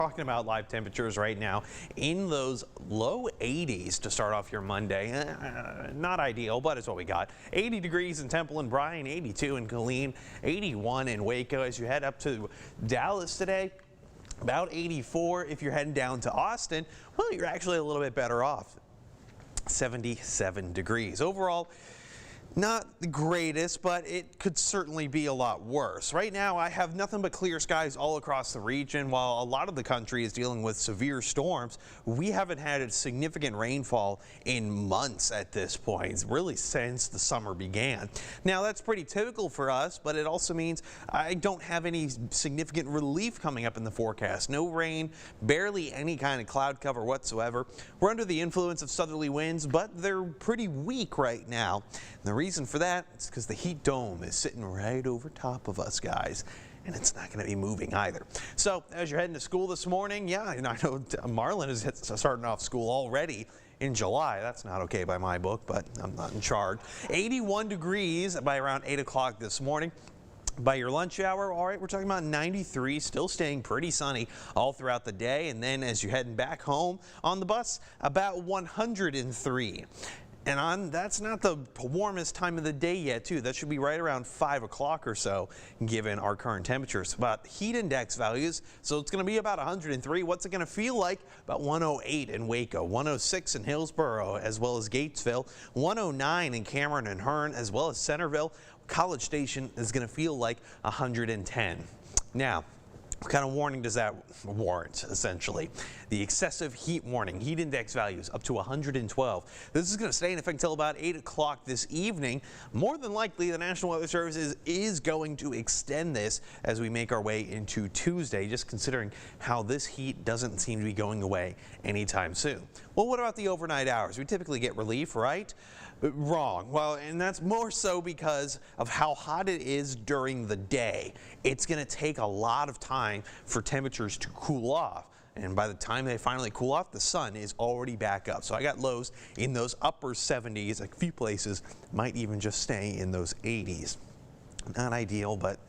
Talking about live temperatures right now in those low 80s to start off your Monday. Not ideal, but it's what we got. 80 degrees in Temple and Bryan, 82 in Killeen, 81 in Waco. As you head up to Dallas today, about 84. If you're heading down to Austin, well, you're actually a little bit better off. 77 degrees. Overall, not the greatest, but it could certainly be a lot worse. Right now, I have nothing but clear skies all across the region. While a lot of the country is dealing with severe storms, we haven't had a significant rainfall in months at this point, really since the summer began. Now, that's pretty typical for us, but it also means I don't have any significant relief coming up in the forecast. No rain, barely any kind of cloud cover whatsoever. We're under the influence of southerly winds, but they're pretty weak right now. The reason for that is because the heat dome is sitting right over top of us, guys, and it's not going to be moving either. So as you're heading to school this morning, yeah, and I know Marlin is starting off school already in July. That's not okay by my book, but I'm not in charge. 81 degrees by around 8 o'clock this morning. By your lunch hour, all right, we're talking about 93, still staying pretty sunny all throughout the day. And then as you're heading back home on the bus, about 103. And that's not the warmest time of the day yet, too. That should be right around 5 o'clock or so, given our current temperatures. About heat index values, so it's going to be about 103. What's it going to feel like? About 108 in Waco, 106 in Hillsboro, as well as Gatesville, 109 in Cameron and Hearn, as well as Centerville. College Station is going to feel like 110. Now, what kind of warning does that warrant, essentially? The excessive heat warning, heat index values up to 112. This is going to stay in effect until about 8 o'clock this evening. More than likely, the National Weather Service is going to extend this as we make our way into Tuesday, just considering how this heat doesn't seem to be going away anytime soon. Well, what about the overnight hours? We typically get relief, right? Wrong. Well, and that's more so because of how hot it is during the day. It's going to take a lot of time for temperatures to cool off. And by the time they finally cool off, the sun is already back up. So I got lows in those upper 70s. A few places might even just stay in those 80s. Not ideal, but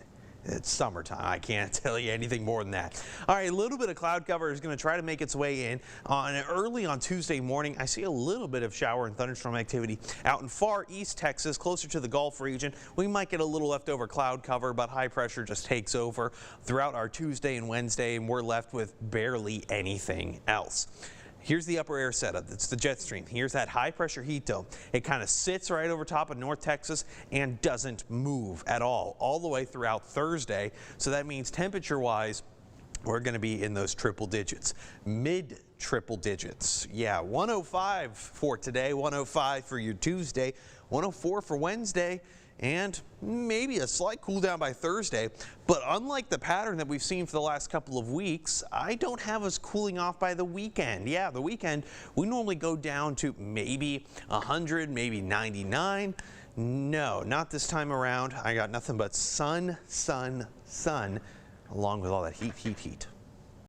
it's summertime. I can't tell you anything more than that. All right, a little bit of cloud cover is going to try to make its way in. Early on Tuesday morning, I see a little bit of shower and thunderstorm activity out in far east Texas, closer to the Gulf region. We might get a little leftover cloud cover, but high pressure just takes over throughout our Tuesday and Wednesday, and we're left with barely anything else. Here's the upper air setup. It's the jet stream. Here's that high pressure heat dome. It kind of sits right over top of North Texas and doesn't move at all the way throughout Thursday. So that means temperature wise, we're going to be in those triple digits, mid triple digits. Yeah, 105 for today, 105 for your Tuesday, 104 for Wednesday, and maybe a slight cool down by Thursday. But unlike the pattern that we've seen for the last couple of weeks, I don't have us cooling off by the weekend. Yeah, the weekend, we normally go down to maybe 100, maybe 99. No, not this time around. I got nothing but sun, sun, sun, along with all that heat.